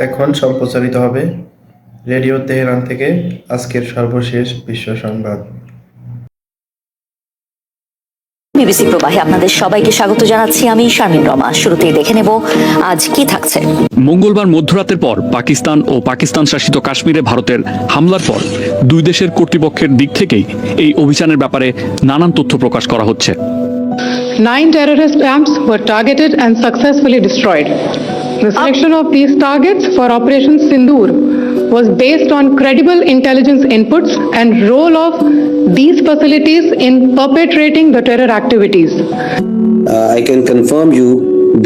এখন সম্প্রচারিত হবে রেডিও তেহরান থেকে আজকের সর্বশেষ বিশ্ব সংবাদ। বিবিসি প্রবাহে আপনাদের সবাইকে স্বাগত জানাচ্ছি। আমি শারমিন রমা। শুরুতেই দেখে নেব আজ কি থাকছে। মঙ্গলবার মধ্যরাতের পর পাকিস্তান ও পাকিস্তান শাসিত কাশ্মীরে ভারতের হামলার পর দুই দেশের কর্তৃপক্ষের দিক থেকেই এই অভিযানের ব্যাপারে নানান তথ্য প্রকাশ করা হচ্ছে। 9 terrorist camps were targeted and successfully destroyed. The selection of these targets for Operation Sindoor was based on credible intelligence inputs and role of these facilities in perpetrating the terror activities. I can confirm you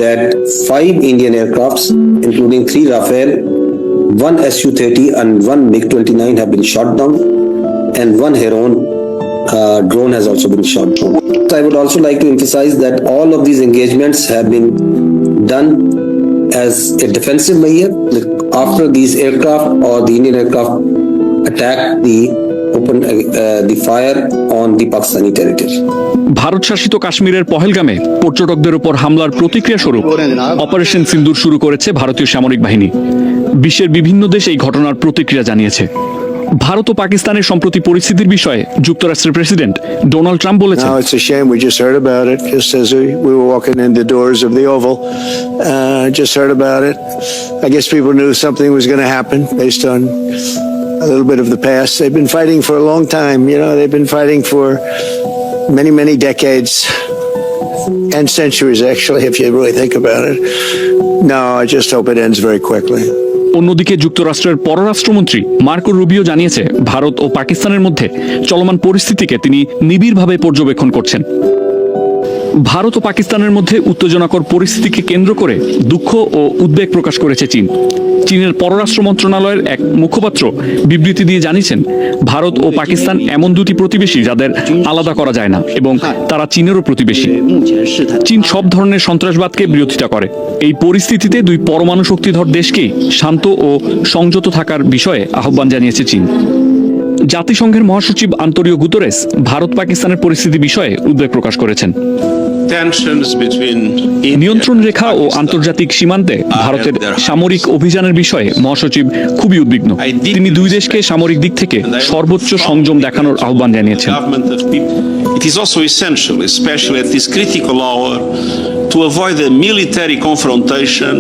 that 5 Indian aircrafts, including 3 Rafale, 1 Su-30 and 1 MiG-29 have been shot down, and 1 Heron drone has also been shot down. I would also like to emphasize that all of these engagements have been done as a defensive measure after these aircraft or the Indian aircraft attacked the fire on the Pakistani territory. Bharat শাসিত কাশ্মীরের পহেলগামে পর্যটকদের উপর হামলার প্রতিক্রিয়া স্বরূপ operation সিন্দুর শুরু করেছে ভারতীয় সামরিক বাহিনী। বিশ্বের বিভিন্ন দেশ এই ঘটনার প্রতিক্রিয়া জানিয়েছে। ভারত ও পাকিস্তানের সম্প্রতি পরিস্থিতির বিষয়ে যুক্তরাষ্ট্রের প্রেসিডেন্ট ডোনাল্ড ট্রাম্প বলেছেন, It's a shame we just heard about it just as we were walking in the doors of the Oval. Just heard about it. I guess people knew something was going to happen based on a little bit of the past. They've been fighting for a long time, they've been fighting for many, many decades and centuries actually, if you really think about it. No, I just hope it ends very quickly. অন্যদিকে যুক্তরাষ্ট্রের পররাষ্ট্রমন্ত্রী Marco Rubio জানিয়েছে, ভারত ও পাকিস্তানের মধ্যে চলমান পরিস্থিতিকে তিনি নিবিড়ভাবে পর্যবেক্ষণ করছেন। ভারত ও পাকিস্তানের মধ্যে উত্তেজনাকর পরিস্থিতিকে কেন্দ্র করে দুঃখ ও উদ্বেগ প্রকাশ করেছে চীন। চীনের পররাষ্ট্র মন্ত্রণালয়ের এক মুখপাত্র বিবৃতি দিয়ে জানিয়েছেন, ভারত ও পাকিস্তান এমন দুটি প্রতিবেশী যাদের আলাদা করা যায় না এবং তারা চীনেরও প্রতিবেশী। চীন সব ধরনের সন্ত্রাসবাদকে বিরোধিতা করে। এই পরিস্থিতিতে দুই পরমাণু শক্তিধর দেশকেই শান্ত ও সংযত থাকার বিষয়ে আহ্বান জানিয়েছে চীন। জাতিসংঘের মহাসচিব আন্তোনিও গুতেরেস ভারত পাকিস্তানের পরিস্থিতি বিষয়ে উদ্বেগ প্রকাশ করেছেন। নিয়ন্ত্রণ রেখা ও আন্তর্জাতিক সীমান্তে ভারতের সামরিক অভিযানের বিষয়ে মহাসচিব খুবই উদ্বিগ্ন। তিনি দুই দেশকে সামরিক দিক থেকে সর্বোচ্চ সংযম দেখানোর আহ্বান জানিয়েছেন। It is also essential, especially at this critical hour, to avoid a military confrontation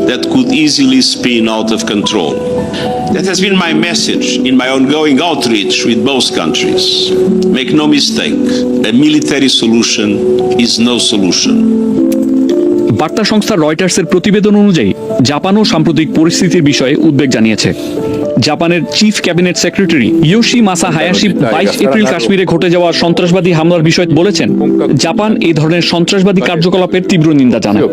that could easily spin out of control. That has been my message in my ongoing outreach with both countries. Make no mistake, a military solution is no solution. বার্তা সংস্থা রয়টার্সের প্রতিবেদন অনুযায়ী জাপানও সাম্প্রতিক পরিস্থিতির বিষয়ে উদ্বেগ জানিয়েছে। জাপানের চিফ ক্যাবিনেট সেক্রেটারি ইয়োশি মাসা হায়াশি 22 এপ্রিল কাশ্মীরে ঘটে যাওয়া সন্ত্রাসবাদী হামলার বিষয়ে বলেছেন, জাপান এই ধরনের সন্ত্রাসবাদী কার্যকলাপের তীব্র নিন্দা জানায়।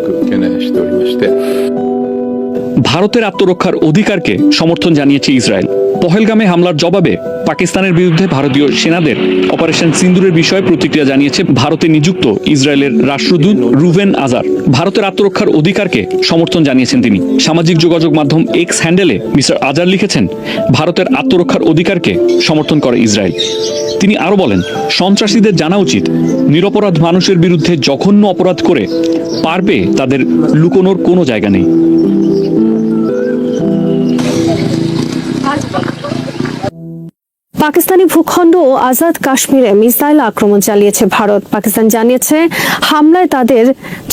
ভারতের আত্মরক্ষার অধিকারকে সমর্থন জানিয়েছে ইসরায়েল। পহেলগামে হামলার জবাবে পাকিস্তানের বিরুদ্ধে ভারতীয় সেনাদের অপারেশন সিন্দুরের বিষয়ে প্রতিক্রিয়া জানিয়েছে ভারতে নিযুক্ত ইসরায়েলের রাষ্ট্রদূত রুভেন আজার। ভারতের আত্মরক্ষার অধিকারকে সমর্থন জানিয়েছেন তিনি। সামাজিক যোগাযোগ মাধ্যম এক্স হ্যান্ডেলে মিস্টার আজার লিখেছেন, ভারতের আত্মরক্ষার অধিকারকে সমর্থন করে ইসরায়েল। তিনি আরো বলেন, সন্ত্রাসীদের জানা উচিত, নিরপরাধ মানুষের বিরুদ্ধে জঘন্য অপরাধ করে পার পেয়ে তাদের লুকোনোর কোনো জায়গা নেই। পাকিস্তানি ভূখণ্ড ও আজাদ কাশ্মীরে মিসাইল আক্রমণ চালিয়েছে ভারত। পাকিস্তান জানিয়েছে, হামলায় তাদের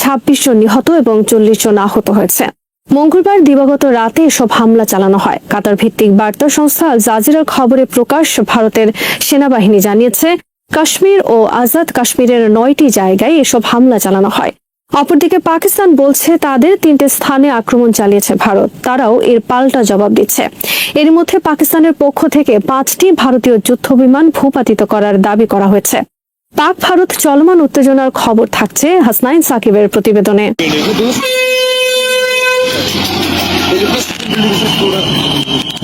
26 জন নিহত এবং 40 জন আহত হয়েছে। মঙ্গলবার দিবাগত রাতে এসব হামলা চালানো হয়। কাতার ভিত্তিক বার্তা সংস্থা আল জাজিরার খবরে প্রকাশ, ভারতের সেনাবাহিনী জানিয়েছে, কাশ্মীর ও আজাদ কাশ্মীরের 9টি জায়গায় এসব হামলা চালানো হয়। অপরদিকে পাকিস্তান বলছে, তাদের 3টে স্থানে আক্রমণ চালিয়েছে ভারত, তারাও এর পাল্টা জবাব দিচ্ছে। এর মধ্যে পাকিস্তানের পক্ষ থেকে 5টি ভারতীয় যুদ্ধবিমান ভূপাতিত করার দাবি করা হয়েছে। পাক ভারত চলমান উত্তেজনার খবর থাকছে হাসনাইন সাকিবের প্রতিবেদনে।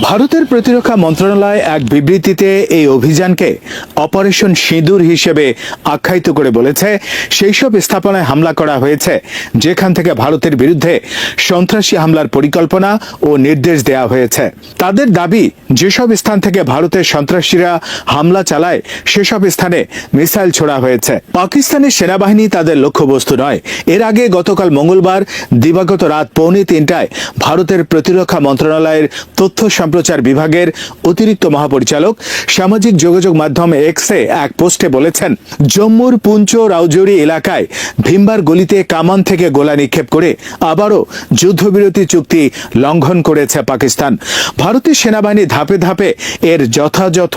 ভারতের প্রতিরক্ষা মন্ত্রণালয় এক বিবৃতিতে এই অভিযানকে অপারেশন সিঁদুর হিসেবে আখ্যায়িত করে বলেছে সেই সব স্থাপনায় হামলা করা হয়েছে যেখান থেকে ভারতের বিরুদ্ধে সন্ত্রাসী হামলার পরিকল্পনা ও নির্দেশ দেওয়া হয়েছে। তাদের দাবি যেসব স্থান থেকে ভারতের সন্ত্রাসীরা হামলা চালায় সেসব স্থানে মিসাইল ছোড়া হয়েছে। পাকিস্তানের সেনাবাহিনী তাদের লক্ষ্যবস্তু নয়। এর আগে গতকাল মঙ্গলবার দিবাগত রাত 2:45 ভারতের প্রতিরক্ষা মন্ত্রণালয়ের তথ্য সম্প্রচার বিভাগের অতিরিক্ত মহাপরিচালক সামাজিক যোগাযোগ মাধ্যম এক্সে এক পোস্টে বলেছেন, জম্মুর পুঞ্চ রাউজৌরি এলাকায় ভীমবার গলিতে কামান থেকে গোলা নিক্ষেপ করে আবারও যুদ্ধবিরতি চুক্তি লঙ্ঘন করেছে পাকিস্তান। ভারতীয় সেনাবাহিনী ধাপে ধাপে এর যথাযথ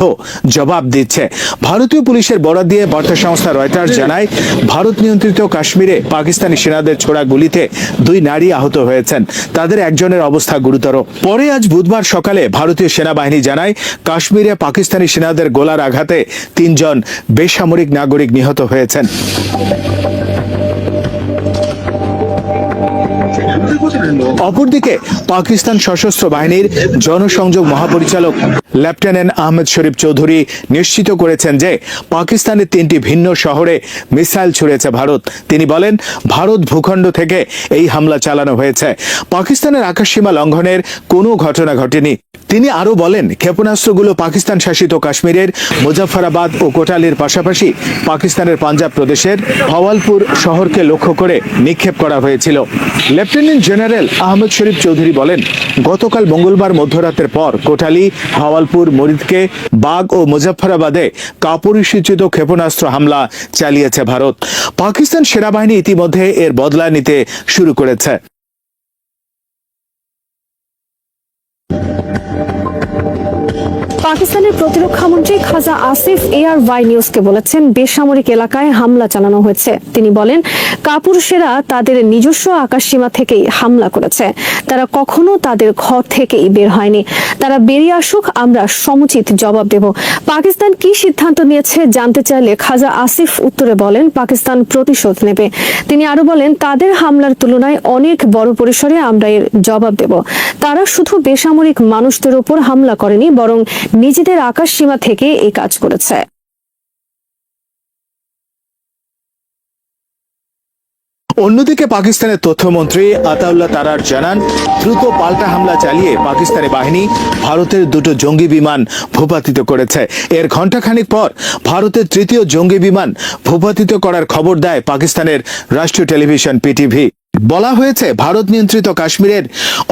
জবাব দিচ্ছে। ভারতীয় পুলিশের বরাত দিয়ে বার্তা সংস্থা রয়টার্স জানায়, ভারত নিয়ন্ত্রিত কাশ্মীরে পাকিস্তানি সেনাদের ছোড়া গুলিতে 2 নারী আহত হয়েছেন। তাদের একজনের অবস্থা গুরুতর। পরে আজ বুধবার সকালে ভারতীয় সেনাবাহিনী জানায়, কাশ্মীরে পাকিস্তানি সেনাদের গোলার আঘাতে 3 জন বেসামরিক নাগরিক নিহত হয়েছেন। অপরদিকে পাকিস্তান সশস্ত্র বাহিনীর জনসংযোগ মহাপরিচালক লেফটেন্যান্ট আহমেদ শরীফ চৌধুরী নিশ্চিত করেছেন যে পাকিস্তানের 3টি ভিন্ন শহরে মিসাইল ছুড়েছে ভারত। তিনি বলেন, ভারত ভূখণ্ড থেকে এই হামলা চালানো হয়েছে। পাকিস্তানের আকাশসীমা লঙ্ঘনের কোনো ঘটনা ঘটেনি। তিনি আরও বলেন, ক্ষেপণাস্ত্রগুলো পাকিস্তান শাসিত কাশ্মীরের মুজাফফরাবাদ ও কোটালির পাশাপাশি পাকিস্তানের পাঞ্জাব প্রদেশের ভাওয়ালপুর শহরকে লক্ষ্য করে নিক্ষেপ করা হয়েছিল। লেফটেন্যান্ট জেনারেল আহমেদ শরীফ চৌধুরী বলেন, গতকাল মঙ্গলবার মধ্যরাতের পর কোটালি, ভাওয়ালপুর, মরিদকে, বাগ ও মুজাফফরাবাদে কাপুরুষোচিত ক্ষেপণাস্ত্র হামলা চালিয়েছে ভারত। পাকিস্তান সেনাবাহিনী ইতিমধ্যে এর বদলা নিতে শুরু করেছে। পাকিস্তানের প্রতিরক্ষা মন্ত্রী খাজা আসিফ ARY নিউজকে বলেছেন, বেসামরিক এলাকায় হামলা চালানো হয়েছে। তিনি বলেন, কাপুরুষেরা তাদের নিজস্ব আকাশসীমা থেকেই হামলা করেছে। তারা কখনো তাদের ঘর থেকেই বের হয়নি। তারা বেরিয়ে আসুক, আমরা সমুচিত জবাব দেব। পাকিস্তান কি সিদ্ধান্ত নিয়েছে জানতে চাইলে খাজা আসিফ উত্তরে বলেন, পাকিস্তান প্রতিশোধ নেবে। তিনি আরো বলেন, তাদের হামলার তুলনায় অনেক বড় পরিসরে আমরা এর জবাব দেব। তারা শুধু বেসামরিক মানুষদের উপর হামলা করেনি, বরং নিজেদের আকাশ সীমা থেকে এই কাজ করেছে। অন্যদিকে পাকিস্তানের তথ্যমন্ত্রী আতাউল্লাহ তারার জানান, দ্রুত পাল্টা হামলা চালিয়ে পাকিস্তানি বাহিনী ভারতের 2টো জঙ্গি বিমান ভূপাতিত করেছে। এর ঘণ্টাখানিক পর ভারতের 3য় জঙ্গি বিমান ভূপাতিত করার খবর দেয় পাকিস্তানের রাষ্ট্রীয় টেলিভিশন PTV। বলা হয়েছে, ভারত নিয়ন্ত্রিত কাশ্মীরের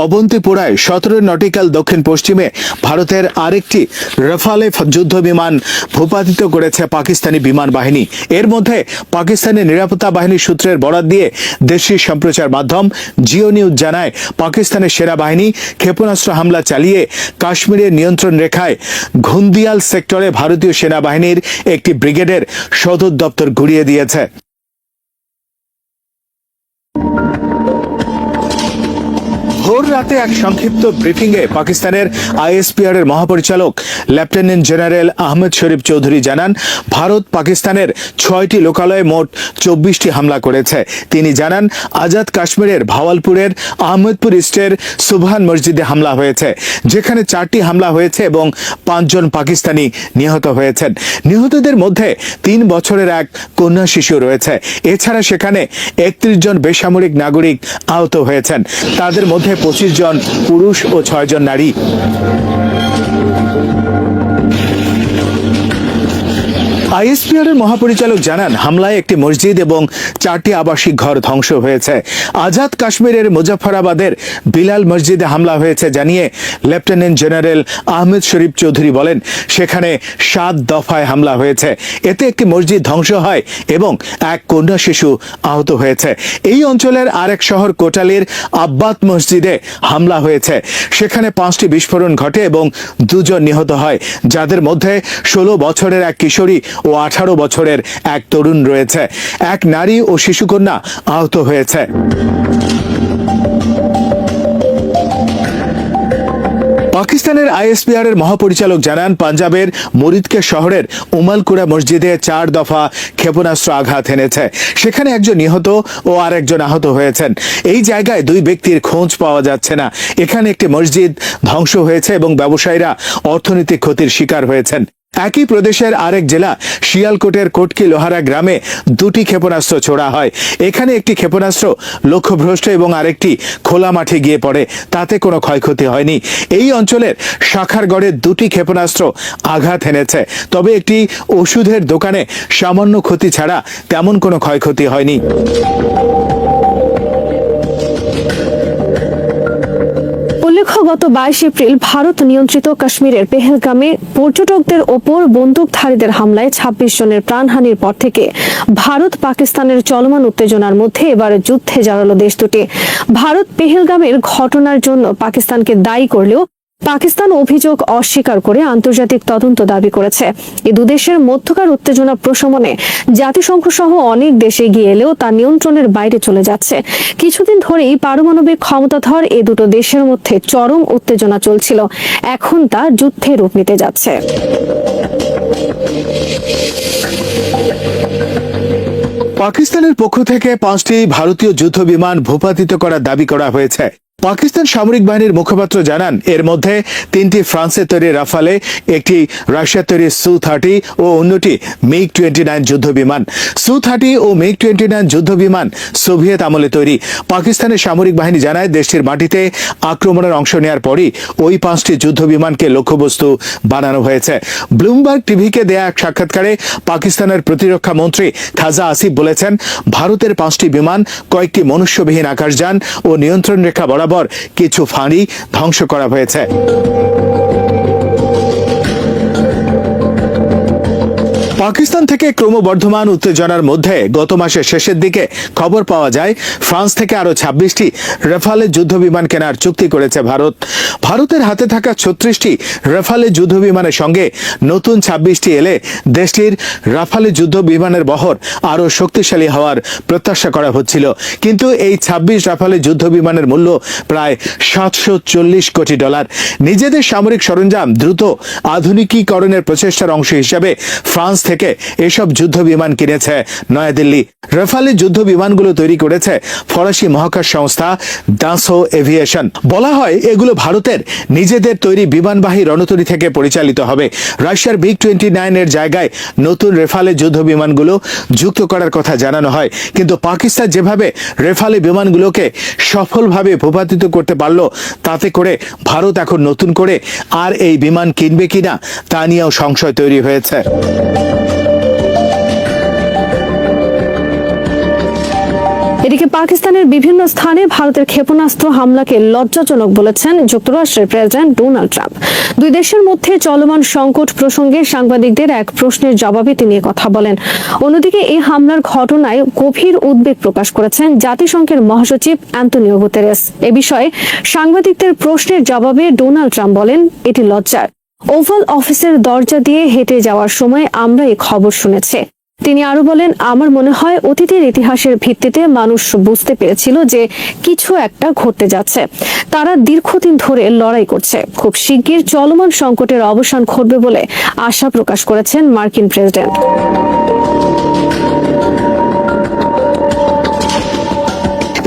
অবন্তিপোরায় 17 নটিক্যাল দক্ষিণ পশ্চিমে ভারতের আরেকটি রাফালে যুদ্ধ বিমান ভূপাতিত করেছে পাকিস্তানি বিমান বাহিনী। এর মধ্যে পাকিস্তানের নিরাপত্তা বাহিনীর সূত্রের বরাত দিয়ে দেশীয় সম্প্রচার মাধ্যম জিও নিউজ জানায়, পাকিস্তানের সেনাবাহিনী ক্ষেপণাস্ত্র হামলা চালিয়ে কাশ্মীরের নিয়ন্ত্রণ রেখায় ঘুন্দিয়াল সেক্টরে ভারতীয় সেনাবাহিনীর একটি ব্রিগেডের সদর দপ্তর গুড়িয়ে দিয়েছে। ভোর রাতে এক সংক্ষিপ্ত ব্রিফিংয়ে পাকিস্তানের ISPR এর মহাপরিচালক লেফটেন্যান্ট জেনারেল আহমেদ শরীফ চৌধুরী জানান, ভারত পাকিস্তানের 6টি লোকালয়ে মোট 24টি হামলা করেছে। তিনি জানান, আজাদ কাশ্মীরের ভাওয়ালপুরের আহমেদপুর ইস্টের সুবহান মসজিদে হামলা হয়েছে, যেখানে 4টি হামলা হয়েছে এবং 5 জন পাকিস্তানি নিহত হয়েছেন। নিহতদের মধ্যে 3 বছরের এক কন্যা শিশু রয়েছে। এছাড়া সেখানে 31 জন বেসামরিক নাগরিক আহত হয়েছেন। তাদের মধ্যে 25 জন পুরুষ ও 6 জন নারী। ISPR এর মহাপরিচালক জানান, হামলায় একটি মসজিদ এবং 4টি আবাসিক ঘর ধ্বংস হয়েছে। আজাদ কাশ্মীরের মুজাফফরাবাদের বিলাল মসজিদে হামলা হয়েছে জানিয়ে লেফটেন্যান্ট জেনারেল আহমেদ শরীফ চৌধুরী বলেন, সেখানে 7 দফায় হামলা হয়েছে। এতে একটি মসজিদ ধ্বংস হয় এবং এক কন্যা শিশু আহত হয়েছে। এই অঞ্চলের আরেক শহর কোটালির আব্বাত মসজিদে হামলা হয়েছে। সেখানে 5টি বিস্ফোরণ ঘটে এবং 2 জন নিহত হয়, যাদের মধ্যে 16 বছরের এক কিশোরী ও 18 বছরের এক তরুণ রয়েছে। এক নারী ও শিশুকন্যা আহত হয়েছে। পাকিস্তান পাকিস্তানের আইএসপিআর এর মহাপরিচালক জানান, পাঞ্জাবের মুরিদকে শহরের উমালকুড়া মসজিদে 4 দফা ক্ষেপণাস্ত্র আঘাত এনেছে। সেখানে একজন নিহত ও আরেকজন আহত হয়েছেন। এই জায়গায় 2 ব্যক্তির খোঁজ পাওয়া যাচ্ছে না। এখানে একটি মসজিদ ধ্বংস হয়েছে এবং ব্যবসায়ীরা অর্থনৈতিক ক্ষতির শিকার হয়েছেন। একই প্রদেশের আরেক জেলা শিয়ালকোটের কোটকি লোহারা গ্রামে 2টি ক্ষেপণাস্ত্র ছোড়া হয়। এখানে একটি ক্ষেপণাস্ত্র লক্ষ্যভ্রষ্ট এবং আরেকটি খোলা মাঠে গিয়ে পড়ে, তাতে কোনো ক্ষয়ক্ষতি হয়নি। এই অঞ্চলের শাখারগড়ে 2টি ক্ষেপণাস্ত্র আঘাত এনেছে, তবে একটি ওষুধের দোকানে সামান্য ক্ষতি ছাড়া তেমন কোনো ক্ষয়ক্ষতি হয়নি। উল্লেখ্য, গত 22 এপ্রিল ভারত নিয়ন্ত্রিত কাশ্মীরের পেহেলগামে পর্যটকদের ওপর বন্দুকধারীদের হামলায় 26 জনের প্রাণহানির পর থেকে ভারত পাকিস্তানের চলমান উত্তেজনার মধ্যে এবার যুদ্ধে জড়ালো দেশ দুটি। ভারত পেহেলগামের ঘটনার জন্য পাকিস্তানকে দায়ী করলেও পাকিস্তান অভিযোগ অস্বীকার করে আন্তর্জাতিক তদন্ত দাবি করেছে। এই দুদেশের মধ্যকার উত্তেজনা প্রশমনে জাতিসংঘ সহ অনেক দেশ এগিয়ে এলেও তা নিয়ন্ত্রণের বাইরে চলে যাচ্ছে। কিছুদিন ধরেই পারমাণবিক ক্ষমতাধর এই দুটো দেশের মধ্যে চরম উত্তেজনা চলছিল, এখন তা যুদ্ধে রূপ নিতে যাচ্ছে। পাকিস্তানের পক্ষ থেকে 5টি ভারতীয় যুদ্ধ বিমান ভূপাতিত করার দাবি করা হয়েছে। পাকিস্তান সামরিক বাহিনীর মুখপাত্র জানান, এর মধ্যে 3টি ফ্রান্সের তৈরি রাফালে, একটি রাশিয়ার তৈরি সু-30 ও অন্যটি মিগ-29 যুদ্ধ বিমান। সু-30 ও মিগ-29 যুদ্ধ বিমান সোভিয়েত আমলে তৈরি। পাকিস্তানের সামরিক বাহিনী জানায়, দেশটির মাটিতে আক্রমণের অংশ নেওয়ার পরই ওই 5টি যুদ্ধ বিমানকে লক্ষ্যবস্তু বানানো হয়েছে। ব্লুমবার্গ টিভিকে দেয়া এক সাক্ষাৎকারে পাকিস্তানের প্রতিরক্ষা মন্ত্রী খাজা আসিফ বলেছেন, ভারতের 5টি বিমান, কয়েকটি মনুষ্যবিহীন আকাশযান ও নিয়ন্ত্রণ রেখা বরাবর কিছু ফাঁড়ি ধ্বংস করা হয়েছে। পাকিস্তান থেকে ক্রমবর্ধমান উত্তেজনার মধ্যে গত মাসের শেষের দিকে খবর পাওয়া যায়, ফ্রান্স থেকে আরো 26টি রাফালে যুদ্ধ বিমান কেনার চুক্তি করেছে ভারত। ভারতের হাতে থাকা 36টি রাফালে যুদ্ধ বিমানের সঙ্গে নতুন 26টি এলে দেশটির রাফালে যুদ্ধ বিমানের বহর আরো শক্তিশালী হওয়ার প্রত্যাশা করা হচ্ছিল। কিন্তু এই 26 রাফালে যুদ্ধ বিমানের মূল্য প্রায় $740 কোটি। নিজেদের সামরিক সরঞ্জাম দ্রুত আধুনিকীকরণের প্রচেষ্টার অংশ হিসেবে ফ্রান্স থেকে এসব যুদ্ধ বিমান কিনেছে নয়াদিল্লি। রাফালে যুদ্ধ বিমানগুলো তৈরি করেছে ফরাসি মহাকাশ সংস্থা দাসো এভিয়েশন। বলা হয়, এগুলো ভারতের নিজেদের তৈরি বিমানবাহী রণতরী থেকে পরিচালিত হবে। রাশিয়ার মিগ-29 এর জায়গায় নতুন রাফালে যুদ্ধ বিমানগুলো যুক্ত করার কথা জানানো হয়। কিন্তু পাকিস্তান যেভাবে রাফালে বিমানগুলোকে সফলভাবে ভূপাতিত করতে পারল, তাতে করে ভারত এখন নতুন করে আর এই বিমান কিনবে কিনা তা নিয়েও সংশয় তৈরি হয়েছে। এদিকে পাকিস্তানের বিভিন্ন স্থানে ভারতের ক্ষেপণাস্ত্র হামলাকে লজ্জাজনক বলেছেন যুক্তরাষ্ট্রের প্রেসিডেন্ট ডোনাল্ড ট্রাম্প। দুই দেশের মধ্যে চলমান সংকট প্রসঙ্গে সাংবাদিকদের এক প্রশ্নের জবাবে তিনি কথা বলেন। অন্যদিকে এই হামলার ঘটনায় গভীর উদ্বেগ প্রকাশ করেছেন জাতিসংঘের মহাসচিব অ্যান্তনিও গুতেরেস। এ বিষয়ে সাংবাদিকদের প্রশ্নের জবাবে ডোনাল্ড ট্রাম্প বলেন, এটি লজ্জার। ওভাল অফিসের দরজা দিয়ে হেঁটে যাওয়ার সময় আমরা এই খবর শুনেছি। তিনি আরো বলেন, আমার মনে হয় অতীতের ইতিহাসের ভিত্তিতে মানুষ বুঝতে পেরেছিল যে কিছু একটা ঘটতে যাচ্ছে। তারা দীর্ঘদিন ধরে লড়াই করছে। খুব শিগগির চলমান সংকটের অবসান ঘটবে বলে আশা প্রকাশ করেছেন মার্কিন প্রেসিডেন্ট।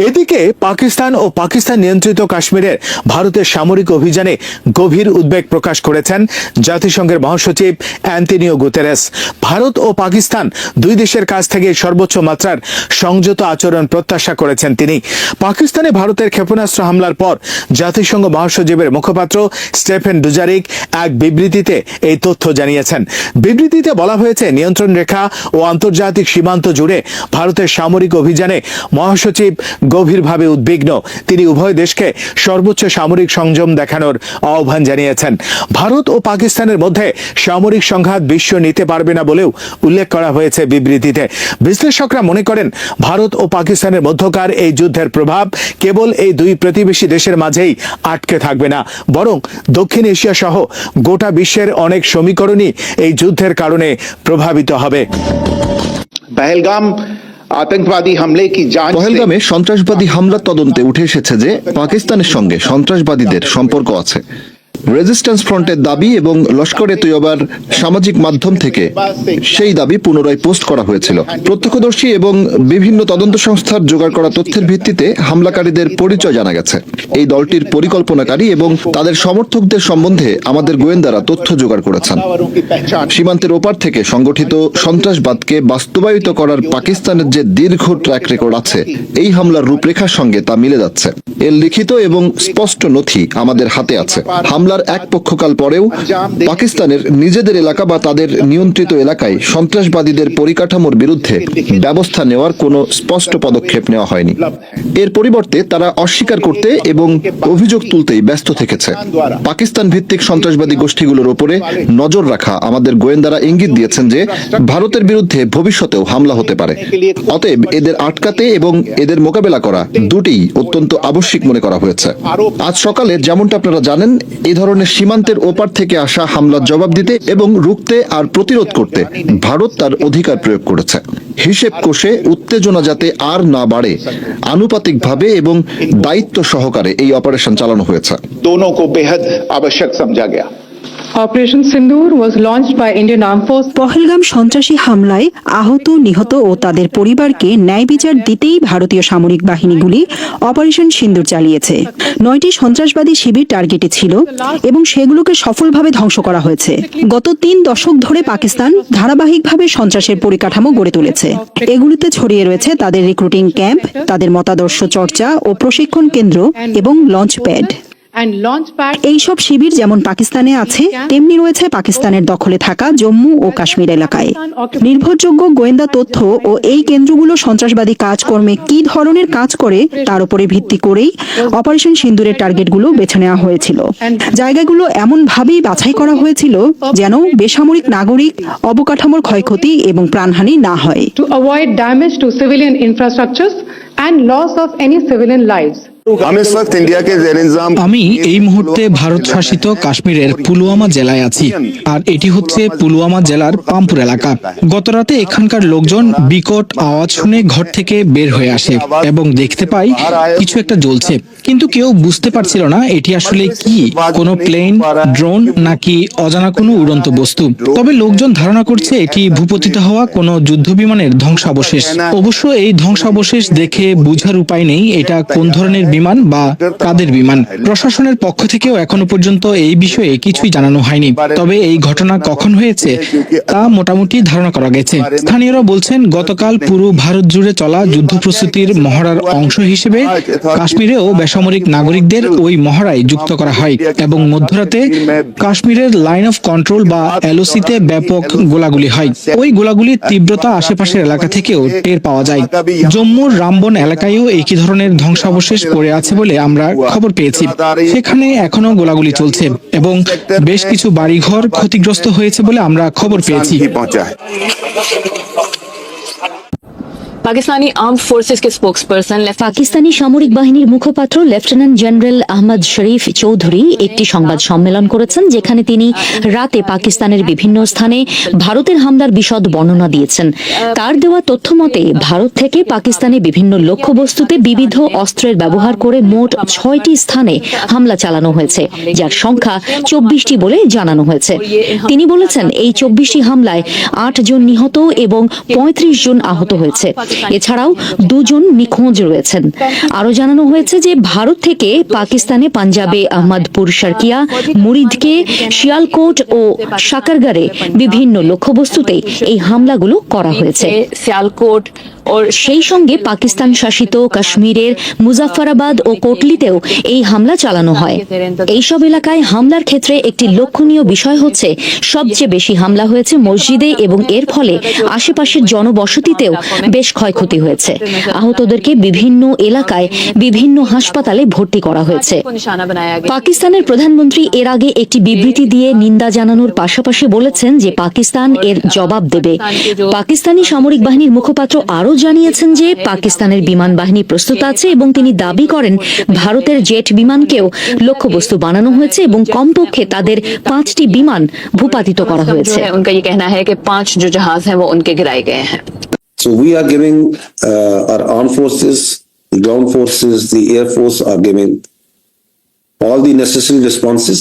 এদিকে পাকিস্তান ও পাকিস্তান নিয়ন্ত্রিত কাশ্মীরের ভারতের সামরিক অভিযানে গভীর উদ্বেগ প্রকাশ করেছেন জাতিসংঘের মহাসচিব অ্যান্তনিও গুতেরেস। ভারত ও পাকিস্তান দুই দেশের কাছ থেকে সর্বোচ্চ মাত্রার সংযত আচরণ প্রত্যাশা করেছেন তিনি। পাকিস্তানে ভারতের ক্ষেপণাস্ত্র হামলার পর জাতিসংঘ মহাসচিবের মুখপাত্র স্টেফেন ডুজারিক এক বিবৃতিতে এই তথ্য জানিয়েছেন। বিবৃতিতে বলা হয়েছে, নিয়ন্ত্রণ রেখা ও আন্তর্জাতিক সীমান্ত জুড়ে ভারতের সামরিক অভিযানে মহাসচিব গভীরভাবে উদ্বিগ্ন। তিনি উভয় দেশকে সর্বোচ্চ সামরিক সংযম দেখানোর আহ্বান জানিয়েছেন। ভারত ও পাকিস্তানের মধ্যে সামরিক সংঘাত বিশ্ব নিতে পারবে না বলেও উল্লেখ করা হয়েছে বিবৃতিতে। বিশ্লেষকরা মনে করেন, ভারত ও পাকিস্তানের মধ্যকার এই যুদ্ধের প্রভাব কেবল এই দুই প্রতিবেশী দেশের মাঝেই আটকে থাকবে না, বরং দক্ষিণ এশিয়া সহ গোটা বিশ্বের অনেক সমীকরণই এই যুদ্ধের কারণে প্রভাবিত হবে। পহেলগামে সন্ত্রাসবাদী হামলার তদন্তে উঠে এসেছে যে পাকিস্তানের সঙ্গে সন্ত্রাসবাদীদের সম্পর্ক আছে। রেজিস্ট্যান্স ফ্রন্টের দাবি এবং লস্কর-এ তৈয়বার সামাজিক মাধ্যম থেকে সেই দাবি পুনরায় পোস্ট করা হয়েছিল। প্রত্যক্ষদর্শী এবং বিভিন্ন তদন্ত সংস্থার জোগাড় করা তথ্যের ভিত্তিতে হামলাকারীদের পরিচয় জানা গেছে। এই দলটির পরিকল্পনাকারী এবং তাদের সমর্থকদের সম্বন্ধে আমাদের গোয়েন্দারা তথ্য জোগাড় করেছেন। সীমান্তের ওপার থেকে সংগঠিত সন্ত্রাসবাদকে বাস্তবায়িত করার পাকিস্তানের যে দীর্ঘ ট্র্যাক রেকর্ড আছে, এই হামলার রূপরেখার সঙ্গে তা মিলে যাচ্ছে। এর লিখিত এবং স্পষ্ট নথি আমাদের হাতে আছে। হামলার এক পক্ষকাল পরেও পাকিস্তানের নিজেদের এলাকা বা তাদের নিয়ন্ত্রিত এলাকায় সন্ত্রাসবাদীদের পরিকাঠামোর বিরুদ্ধে ব্যবস্থা নেওয়ার কোনো স্পষ্ট পদক্ষেপ নেওয়া হয়নি। এর পরিবর্তে তারা অস্বীকার করতে এবং অভিযোগ তুলতেই ব্যস্ত থেকেছে। পাকিস্তান ভিত্তিক সন্ত্রাসবাদী গোষ্ঠীগুলোর উপরে নজর রাখা আমাদের গোয়েন্দারা ইঙ্গিত দিয়েছেন যে ভারতের বিরুদ্ধে ভবিষ্যতেও হামলা হতে পারে। অতএব এদের আটকাতে এবং এদের মোকাবেলা করা দুটিই অত্যন্ত আবশ্যিক মনে করা হয়েছে। আজ সকালে যেমনটা আপনারা জানেন, এই ধরনের সীমান্তের ওপার থেকে আসা হামলার জবাব দিতে এবং রুখতে আর প্রতিরোধ করতে ভারত তার অধিকার প্রয়োগ করেছে। হিসেব কষে উত্তেজনা যাতে আর না বাড়ে, আনুপাতিকভাবে এবং দায়িত্ব সহকারে এই অপারেশন চালানো হয়েছে। दोनों को बेहद आवश्यक समझा गया। Operation Sindoor was launched by Indian Armed Forces. Pahalgam সন্ত্রাসী হামলায় আহত, নিহত ও তাদের পরিবারকে ন্যায় বিচার দিতেই ভারতীয় সামরিক বাহিনীগুলি অপারেশন সিন্দুর চালিয়েছে। 9টি সন্ত্রাসবাদী শিবির টার্গেটে ছিল এবং সেগুলোকে সফলভাবে ধ্বংস করা হয়েছে। গত 3 দশক ধরে পাকিস্তান ধারাবাহিকভাবে সন্ত্রাসের পরিকাঠামো গড়ে তুলেছে। এগুলিতে ছড়িয়ে রয়েছে তাদের রিক্রুটিং ক্যাম্প, তাদের মতাদর্শ চর্চা ও প্রশিক্ষণ কেন্দ্র এবং লঞ্চ প্যাড। এইসব শিবির যেমন পাকিস্তানে আছে, তেমনি রয়েছে পাকিস্তানের দখলে থাকা জম্মু ও কাশ্মীর এলাকায়। নির্ভরযোগ্য গোয়েন্দা তথ্য ও এই কেন্দ্রগুলো সন্ত্রাসবাদী কাজকর্মে কি ধরনের কাজ করে তার উপরে ভিত্তি করেই অপারেশন সিন্দুরের টার্গেটগুলো বেছে নেওয়া হয়েছিল। জায়গাগুলো এমন ভাবেই বাছাই করা হয়েছিল যেন বেসামরিক নাগরিক, অবকাঠামোর ক্ষয়ক্ষতি এবং প্রাণহানি না হয়। To avoid damage to civilian infrastructures and loss of any civilian lives. আমি এই মুহূর্তে ভারত শাসিত কাশ্মীরের পুলওয়ামা জেলায় আছি, আর এটি হচ্ছে পুলওয়ামা জেলার পাম্পুর এলাকা। গতরাতে এখানকার লোকজন বিকট আওয়াজ শুনে ঘর থেকে বের হয়ে আসে এবং দেখতে পায় কিছু একটা জ্বলছে, কিন্তু কেউ বুঝতে পারছিল না এটি আসলে কি, কোনো প্লেন, ড্রোন নাকি অজানা কোনো উড়ন্ত বস্তু। তবে লোকজন ধারণা করছে এটি ভূপতিত হওয়া কোনো যুদ্ধ বিমানের ধ্বংসাবশেষ। অবশ্য এই ধ্বংসাবশেষ দেখে বুঝার উপায় নেই এটা কোন ধরনের বিমান বা কাদের বিমান। প্রশাসনের পক্ষ থেকেও এখনো পর্যন্ত এই বিষয়ে কিছুই জানানো হয়নি। তবে এই ঘটনা কখন হয়েছে তা মোটামুটি ধারণা করা গেছে। স্থানীয়রা বলছেন গতকাল পুরো ভারত জুড়ে চলা যুদ্ধ প্রস্তুতির মহড়ার অংশ হিসেবে কাশ্মীরেও বেসামরিক নাগরিকদের ওই মহড়ায় যুক্ত করা হয় এবং মধ্যরাতে কাশ্মীরের লাইন অফ কন্ট্রোল বা এলওসিতে ব্যাপক গোলাগুলি হয়। ওই গোলাগুলির তীব্রতা আশেপাশের এলাকা থেকেও টের পাওয়া যায়। জম্মুর রামবন এলাকায়ও একই ধরনের ধ্বংসাবশেষ পড়ে আছে বলে আমরা খবর পেয়েছি। সেখানে এখনো গোলাগুলি চলছে এবং বেশ কিছু বাড়িঘর ক্ষতিগ্রস্ত হয়েছে বলে আমরা খবর পেয়েছি। পাকিস্তানি আর্মড ফোর্সেস के স্পোকসপারসন পাকিস্তানি সামরিক বাহিনীর মুখপাত্র লেফটেন্যান্ট জেনারেল আহমদ শরীফ চৌধুরী একটি সংবাদ সম্মেলন করেছেন, যেখানে তিনি রাতে পাকিস্তানের বিভিন্ন স্থানে ভারতের হামলার বিশদ বর্ণনা দিয়েছেন। তার দেওয়া তথ্য মতে ভারত থেকে পাকিস্তানে বিভিন্ন লক্ষ্যবস্তুতে বিবিধ অস্ত্রের ব্যবহার করে মোট 6টি স্থানে হামলা চালানো হয়েছে, যার সংখ্যা 24টি বলে জানানো হয়েছে। তিনি বলেছেন এই 24টি হামলায় 8 জন নিহত এবং 35 জন আহত হয়েছে। এছাড়াও 2 জন নিখোঁজ রয়েছেন। আরো জানানো হয়েছে যে ভারত থেকে পাকিস্তানে পাঞ্জাবে আহমদপুর শারকিয়া, মুরিদকে, শিয়ালকোট ও সাকারগারে বিভিন্ন লক্ষ্যবস্তুতে এই হামলাগুলো করা হয়েছে। শিয়ালকোট ও সেই সঙ্গে পাকিস্তান শাসিত কাশ্মীরের মুজাফফরাবাদ ও কোটলিতেও এই হামলা চালানো হয়। এইসব এলাকায় হামলার ক্ষেত্রে একটি লক্ষণীয় বিষয় হচ্ছে সবচেয়ে বেশি হামলা হয়েছে মসজিদে এবং এর ফলে আশেপাশের জনবসতিতেও বেশ ক্ষয়ক্ষতি হয়েছে। আহতদেরকে বিভিন্ন এলাকায় বিভিন্ন হাসপাতালে ভর্তি করা হয়েছে। পাকিস্তানের প্রধানমন্ত্রী এর আগে একটি বিবৃতি দিয়ে নিন্দা জানানোর পাশাপাশি বলেছেন যে পাকিস্তান এর জবাব দেবে। পাকিস্তানি সামরিক বাহিনীর মুখপাত্র আরও জানিয়েছেন যে পাকিস্তানের বিমান বাহিনী প্রস্তুত আছে এবং তিনি দাবি করেন ভারতের জেট বিমানকেও লক্ষ্যবস্তু বানানো হয়েছে এবং কমপক্ষে তাদের 5টি বিমান ভূপাতিত করা হয়েছে। उनका ये कहना है कि 5 जो जहाज हैं वो उनके गिराए गए हैं। So we are giving our armed forces, the ground forces, the air force are giving all the necessary responses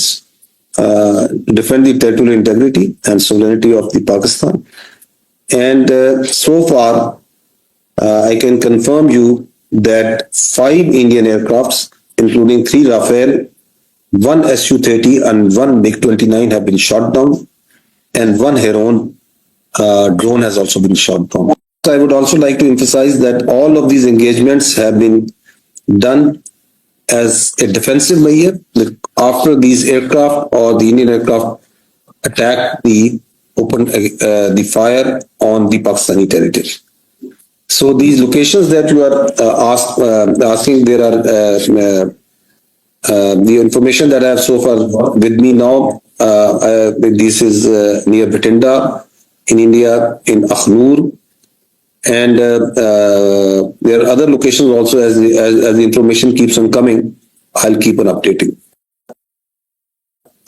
defend the territorial integrity and sovereignty of the Pakistan. And so far, I can confirm you that 5 Indian aircrafts, including 3 Rafale, 1 Su-30 and 1 MiG-29 have been shot down, and 1 Heron drone has also been shot down. I would also like to emphasize that all of these engagements have been done as a defensive measure after these aircraft or the Indian aircraft attacked the fire on the Pakistani territory. So these locations that you are asking, there are the information that I have so far with me now. This is near Bhatinda in India, in Akhnur, and there are other locations also. As the information keeps on coming, I'll keep on updating.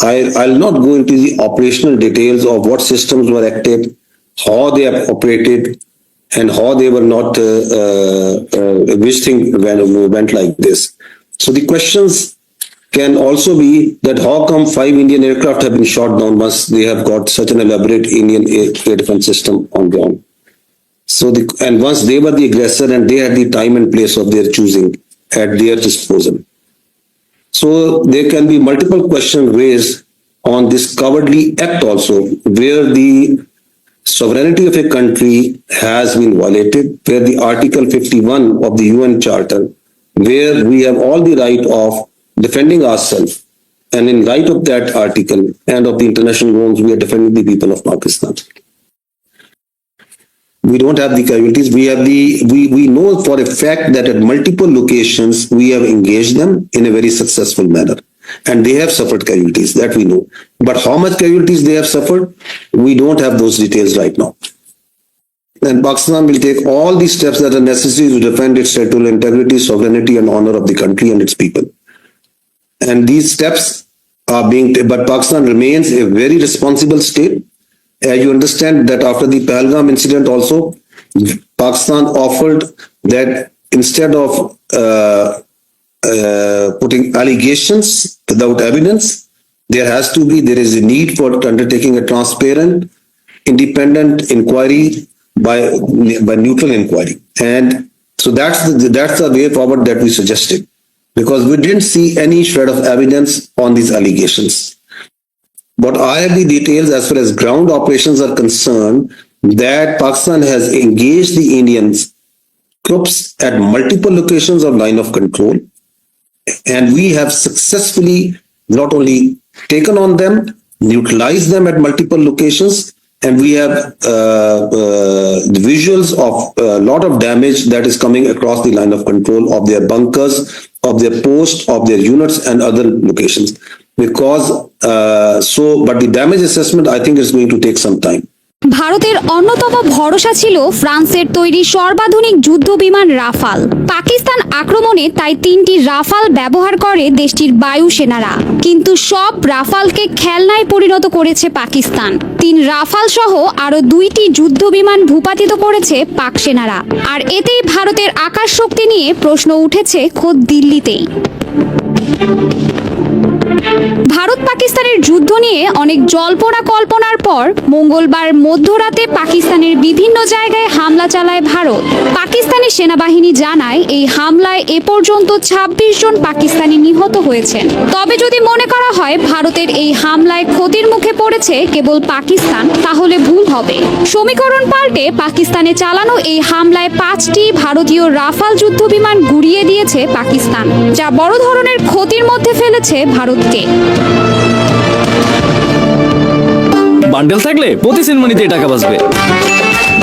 I'll not go into the operational details of what systems were active, how they have operated, and how they were not, which thing went like this. So the questions can also be that how come 5 Indian aircraft have been shot down once they have got such an elaborate Indian air defense system on ground. So and once they were the aggressor and they had the time and place of their choosing at their disposal. So there can be multiple questions raised on this cowardly act also, where the sovereignty of a country has been violated, where the Article 51 of the UN Charter, where we have all the right of defending ourselves, and in light of that article and of the international norms, we are defending the people of Pakistan. We don't have the capabilities. We know for a fact that at multiple locations we have engaged them in a very successful manner, and they have suffered casualties, that we know. But how much casualties they have suffered, we don't have those details right now. And Pakistan will take all the steps that are necessary to defend its territorial integrity, sovereignty, and honor of the country and its people. And these steps are being, but Pakistan remains a very responsible state. As you understand that after the Pahalgam incident also, Pakistan offered that instead of putting allegations without evidence, there is a need for undertaking a transparent, independent inquiry by neutral inquiry. And so that's the way forward that we suggested, because we didn't see any shred of evidence on these allegations. But I have the details as far as ground operations are concerned, that Pakistan has engaged the Indian troops at multiple locations of line of control, and we have successfully not only taken on them, neutralized them at multiple locations, and we have the visuals of a lot of damage that is coming across the line of control of their bunkers, of their posts, of their units, and other locations. Because but the damage assessment, I think, is going to take some time. ভারতের অন্যতম ভরসা ছিল ফ্রান্সের তৈরি সর্বাধুনিক যুদ্ধ বিমান Rafale. Pakistan আক্রমণে তাই 3টি রাফাল ব্যবহার করে দেশটির বায়ু সেনারা, কিন্তু সব রাফালকে খেলনায় পরিণত করেছে পাকিস্তান। 3 রাফাল সহ আরো 2টি যুদ্ধ বিমান ভূপাতিত করেছে পাক সেনারা, আর এতেই ভারতের আকাশ শক্তি নিয়ে প্রশ্ন উঠেছে খোদ দিল্লিতেই। ভারত পাকিস্তানের যুদ্ধ নিয়ে অনেক জল্পনা কল্পনার পর মঙ্গলবার মধ্যরাতে পাকিস্তানের বিভিন্ন জায়গায় হামলা চালায় ভারত। পাকিস্তানি সেনাবাহিনী জানায় এই হামলায় এ পর্যন্ত 26 জন পাকিস্তানি নিহত হয়েছেন। তবে যদি মনে করা হয় ভারতের এই হামলায় ক্ষতির মুখে পড়েছে কেবল পাকিস্তান, তাহলে ভুল হবে। সমীকরণ পাল্টে পাকিস্তানে চালানো এই হামলায় 5টি ভারতীয় রাফাল যুদ্ধ বিমান গুড়িয়ে দিয়েছে পাকিস্তান, যা বড় ধরনের ক্ষতির মধ্যে ফেলেছে ভারতকে। বান্ডেল থাকলে প্রতি সেনমানিতে টাকা বাঁচবে।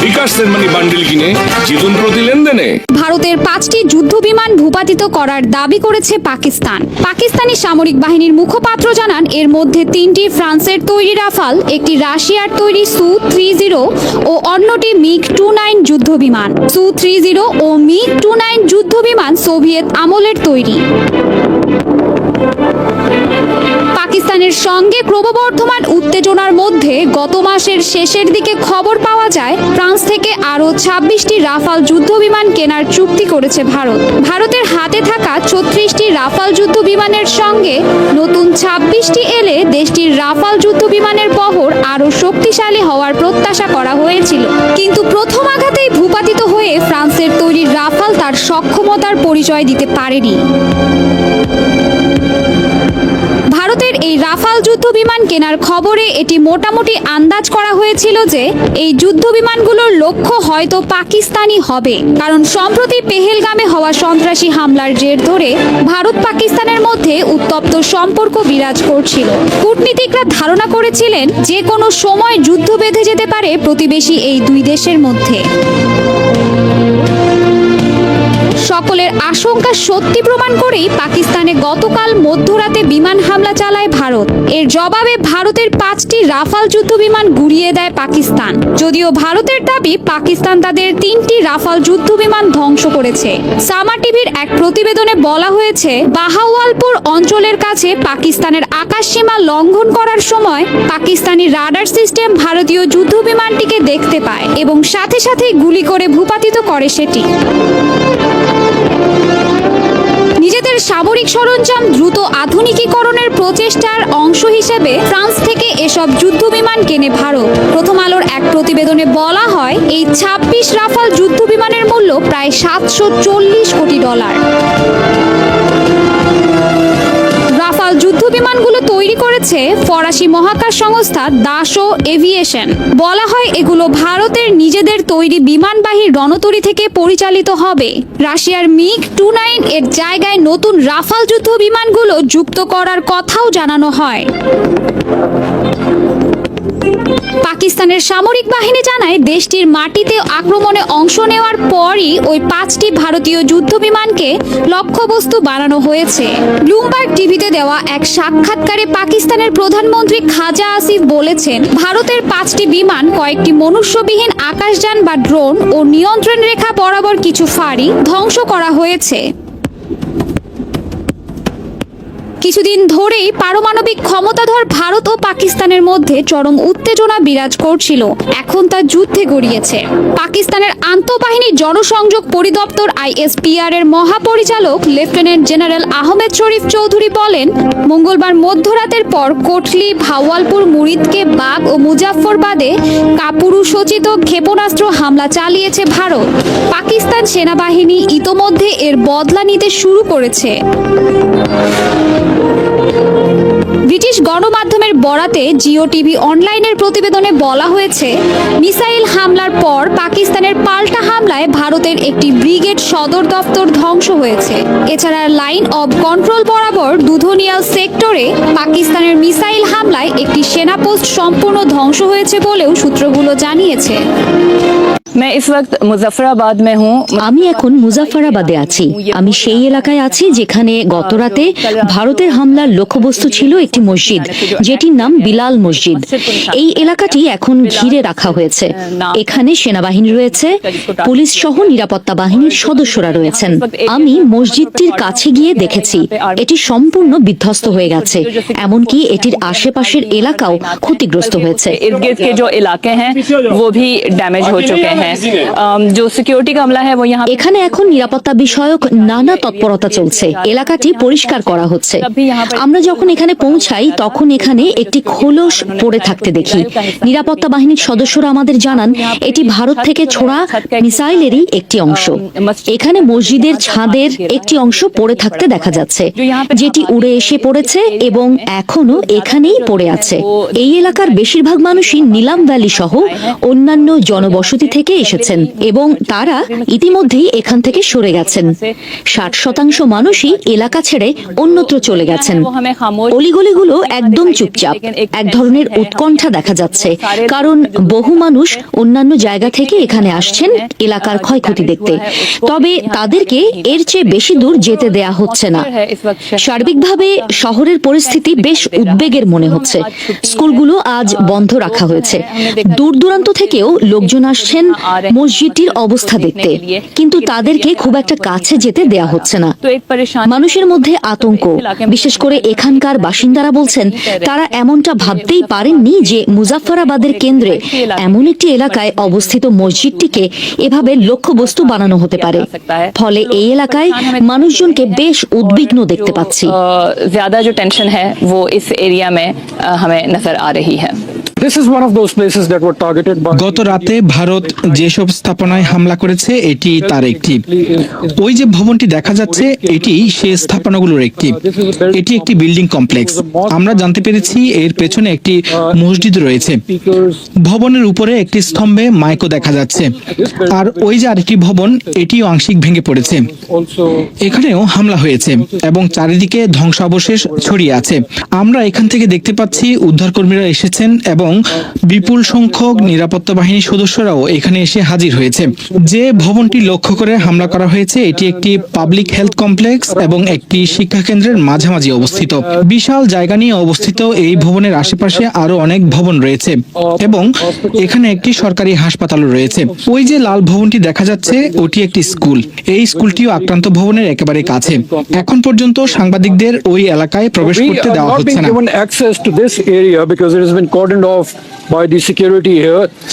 বিকাশ সেনমানি বান্ডেল কিনে জিতুন প্রতি লেনদেনে। ভারতের 5টি যুদ্ধ বিমান ভূপাতিত করার দাবি করেছে পাকিস্তান। পাকিস্তানি সামরিক বাহিনীর মুখপাত্র জানান এর মধ্যে 3টি ফ্রান্সের তৈরি রাফাল, একটি রাশিয়ার তৈরি Su-30 ও অন্যটি MiG-29 যুদ্ধ বিমান। Su-30 ও MiG-29 যুদ্ধ বিমান সোভিয়েত আমলের তৈরি। পাকিস্তানের সঙ্গে ক্রমবর্ধমান উত্তেজনার মধ্যে গত মাসের শেষের দিকে খবর পাওয়া যায় ফ্রান্স থেকে আরও 26টি রাফাল যুদ্ধবিমান কেনার চুক্তি করেছে ভারত। ভারতের হাতে থাকা 36টি রাফাল যুদ্ধবিমানের সঙ্গে নতুন 26টি এলে দেশটির রাফাল যুদ্ধবিমানের বহর আরও শক্তিশালী হওয়ার প্রত্যাশা করা হয়েছিল, কিন্তু প্রথম আঘাতেই ভূপাতিত হয়ে ফ্রান্সের তৈরি রাফাল তার সক্ষমতার পরিচয় দিতে পারেনি। ভারতের এই রাফাল যুদ্ধবিমান কেনার খবরে এটি মোটামুটি আন্দাজ করা হয়েছিল যে এই যুদ্ধবিমানগুলোর লক্ষ্য হয়তো পাকিস্তানি হবে, কারণ সম্প্রতি পেহেলগামে হওয়া সন্ত্রাসী হামলার জের ধরে ভারত পাকিস্তানের মধ্যে উত্তপ্ত সম্পর্ক বিরাজ করছিল। কূটনীতিকরা ধারণা করেছিলেন যে কোনো সময় যুদ্ধ বেঁধে যেতে পারে প্রতিবেশী এই দুই দেশের মধ্যে। সকলের আশঙ্কা সত্যি প্রমাণ করেই পাকিস্তানে গতকাল মধ্যরাতে বিমান হামলা চালায় ভারত। এর জবাবে ভারতের 5টি রাফাল যুদ্ধবিমান গুড়িয়ে দেয় পাকিস্তান। যদিও ভারতের দাবি পাকিস্তান তাদের 3টি রাফাল যুদ্ধবিমান ধ্বংস করেছে। সামা টিভির এক প্রতিবেদনে বলা হয়েছে, বাহাওয়ালপুর অঞ্চলের কাছে পাকিস্তানের আকাশসীমা লঙ্ঘন করার সময় পাকিস্তানি রাডার সিস্টেম ভারতীয় যুদ্ধবিমানটিকে দেখতে পায় এবং সাথে সাথেই গুলি করে ভূপাতিত করে সেটি। নিজেদের সামরিক সরঞ্জাম দ্রুত আধুনিকীকরণের প্রচেষ্টার অংশ হিসেবে ফ্রান্স থেকে এসব যুদ্ধবিমান কেনে ভারত। প্রথম আলোর এক প্রতিবেদনে বলা হয়, এই 26 রাফাল যুদ্ধবিমানের মূল্য প্রায় $740 কোটি। রাফাল যুদ্ধবিমানগুলো তৈরি করেছে ফরাসি মহাকাশ সংস্থা দাসো এভিয়েশন। বলা হয় এগুলো ভারতের নিজেদের তৈরি বিমানবাহী রণতরী থেকে পরিচালিত হবে। রাশিয়ার মিগ-29 এর জায়গায় নতুন রাফাল যুদ্ধ বিমানগুলো যুক্ত করার কথাও জানানো হয়। পাকিস্তানের সামরিক বাহিনী জানায় দেশটির মাটিতে আক্রমণে অংশ নেওয়ার পরই ওই 5টি ভারতীয় যুদ্ধবিমানকে লক্ষ্যবস্তু বানানো হয়েছে। ব্লুমবার্গ টিভিতে দেওয়া এক সাক্ষাৎকারে পাকিস্তানের প্রধানমন্ত্রী খাজা আসিফ বলেছেন, ভারতের 5টি বিমান কয়েকটি মনুষ্যবিহীন আকাশযান বা ড্রোন ও নিয়ন্ত্রণ রেখা বরাবর কিছু ফাঁড়ি ধ্বংস করা হয়েছে। কিছুদিন ধরেই পারমাণবিক ক্ষমতাধর ভারত ও পাকিস্তানের মধ্যে চরম উত্তেজনা বিরাজ করছিল। এখন তা যুদ্ধে গড়িয়েছে। পাকিস্তানের আন্তঃবাহিনী জনসংযোগ পরিদপ্তর ISPR এর মহাপরিচালক লেফটেন্যান্ট জেনারেল আহমেদ শরীফ চৌধুরী বলেন, মঙ্গলবার মধ্যরাতের পর কোটলি, ভাওয়ালপুর, মুরিদকে, বাগ ও মুজাফফরবাদে কাপুরুষোচিত ক্ষেপণাস্ত্র হামলা চালিয়েছে ভারত। পাকিস্তান সেনাবাহিনী ইতোমধ্যে এর বদলা নিতে শুরু করেছে। ব্রিটিশ গণমাধ্যমের বরাতে জিও টিভি অনলাইনের প্রতিবেদনে বলা হয়েছে, মিসাইল হামলার পর পাকিস্তানের পাল্টা হামলায় ভারতের একটি ব্রিগেড সদর দপ্তর ধ্বংস হয়েছে। এছাড়া লাইন অব কন্ট্রোল বরাবর দুধনিয়া সেক্টরে পাকিস্তানের মিসাইল হামলায় একটি সেনা পোস্ট সম্পূর্ণ ধ্বংস হয়েছে বলেও সূত্রগুলো জানিয়েছে। আমি এখন মুজাফফরাবাদে আছি। আমি সেই এলাকায় আছি যেখানে গতরাতে ভারতের হামলার লক্ষ্যবস্তু ছিল একটি মসজিদ, যেটির নাম বিলাল মসজিদ। এই এলাকাটি এখন ঘিরে রাখা হয়েছে। এখানে সেনাবাহিনী রয়েছে, পুলিশ সহ নিরাপত্তা বাহিনীর সদস্যরা রয়েছেন। আমি মসজিদটির কাছে গিয়ে দেখেছি এটি সম্পূর্ণ বিধ্বস্ত হয়ে গেছে, এমনকি এটির আশেপাশের এলাকাও ক্ষতিগ্রস্ত হয়েছে। এখানে এখন নিরাপত্তা বিষয়ক নানা তৎপরতা চলছে। এলাকাটি পরিষ্কার করা হচ্ছে। আমরা যখন এখানে পৌঁছাই তখন এখানে একটি খোলস পড়ে থাকতে দেখি। নিরাপত্তা বাহিনীর সদস্যরা আমাদের জানান এটি ভারত থেকে ছোড়া মিসাইলেরই একটি অংশ। এখানে মসজিদের ছাদের একটি অংশ পড়ে থাকতে দেখা যাচ্ছে, যেটি উড়ে এসে পড়েছে এবং এখনো এখানেই পড়ে আছে। এই এলাকার বেশিরভাগ মানুষই নীলাম ভ্যালি সহ অন্যান্য জনবসতি থেকে এসেছেন এবং তারা ইতিমধ্যেই এখান থেকে সরে গেছেন। 60% মানুষই এলাকা ছেড়ে অন্যত্র চলে গেছেন। অলিগলি ছেলেগুলো একদম চুপচাপ, এক ধরনের উৎকণ্ঠা দেখা যাচ্ছে, কারণ বহু মানুষ অন্যান্য জায়গা থেকে এখানে আসছেন এলাকার ক্ষয়ক্ষতি দেখতে। তবে তাদেরকে এর চেয়ে বেশি দূর যেতে দেয়া হচ্ছে না। সার্বিকভাবে শহরের পরিস্থিতি বেশ উদ্বেগের মনে হচ্ছে। স্কুলগুলো আজ বন্ধ রাখা হয়েছে। দূর দূরান্ত থেকেও লোকজন আসছেন মসজিদটির অবস্থা দেখতে, কিন্তু তাদেরকে খুব একটা কাছে যেতে দেয়া হচ্ছে না। মানুষের মধ্যে আতঙ্ক, বিশেষ করে এখানকার বাসিন্দারা বলছেন তারা এমনটা ভাবতেই পারেননি যে মুজাফফরাবাদের কেন্দ্রে এমন একটি এলাকায় অবস্থিত মসজিদটিকে এভাবে লক্ষ্যবস্তু বানানো হতে পারে। ফলে এই এলাকায় মানুষজনকে বেশ উদ্বিগ্ন দেখতে পাচ্ছি। ज्यादा जो टेंशन है वो इस एरिया में हमें नजर आ रही है। গত রাতে ভারত যেসব স্থাপনায় হামলা করেছে এটি তার একটি। ওই যে ভবনটি দেখা যাচ্ছে এটি সে স্থাপনাগুলোর একটি। এটি একটি বিল্ডিং কমপ্লেক্স। আমরা জানতে পেরেছি এর পেছনে একটি মসজিদ রয়েছে। ভবনের উপরে একটি স্তম্ভে মাইকও দেখা যাচ্ছে। আর ওই যে আরেকটি ভবন, এটিও আংশিক ভেঙে পড়েছে। এখানেও হামলা হয়েছে এবং চারিদিকে ধ্বংসাবশেষ ছড়িয়ে আছে। আমরা এখান থেকে দেখতে পাচ্ছি উদ্ধারকর্মীরা এসেছেন এবং বিপুল সংখ্যক নিরাপত্তা বাহিনীর সদস্যরাও এখানে এসে হাজির হয়েছে। যে ভবনটি লক্ষ্য করে হামলা করা হয়েছে এটি একটি পাবলিক হেলথ কমপ্লেক্স এবং একটি শিক্ষা কেন্দ্রের মাঝামাঝি অবস্থিত। বিশাল জায়গা নিয়ে অবস্থিত এই ভবনের আশেপাশে আরো অনেক ভবন রয়েছে এবং এখানে একটি সরকারি হাসপাতালও রয়েছে। ওই যে লাল ভবনটি দেখা যাচ্ছে ওটি একটি স্কুল। এই স্কুলটিও আক্রান্ত ভবনের একেবারে কাছে। এখন পর্যন্ত সাংবাদিকদের ওই এলাকায় প্রবেশ করতে দেওয়া হচ্ছে না।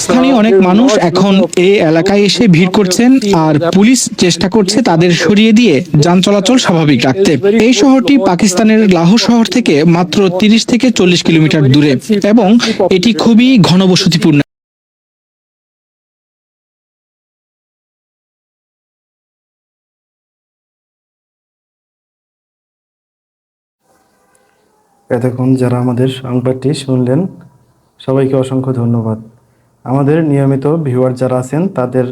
স্থানীয় অনেক মানুষ এখন এই এলাকায় এসে ভিড় করছেন আর পুলিশ চেষ্টা করছে তাদের সরিয়ে দিয়ে যান চলাচল স্বাভাবিক রাখতে। এই শহরটি পাকিস্তানের লাহোর শহর থেকে মাত্র 30 থেকে 40 কিলোমিটার দূরে এবং এটি খুবই ঘনবসতিপূর্ণ। এতক্ষণ যারা আমাদের সংবাদটি শুনলেন সবাইকে অসংখ্য ধন্যবাদ। আমাদের নিয়মিত ভিউয়ার যারা আছেন তাদের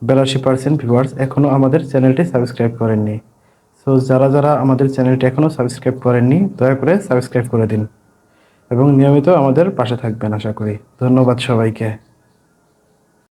82% ভিউয়ার্স এখনও আমাদের চ্যানেলটি সাবস্ক্রাইব করেননি। সো যারা আমাদের চ্যানেলটি এখনও সাবস্ক্রাইব করেননি দয়া করে সাবস্ক্রাইব করে দিন এবং নিয়মিত আমাদের পাশে থাকবেন আশা করি। ধন্যবাদ সবাইকে।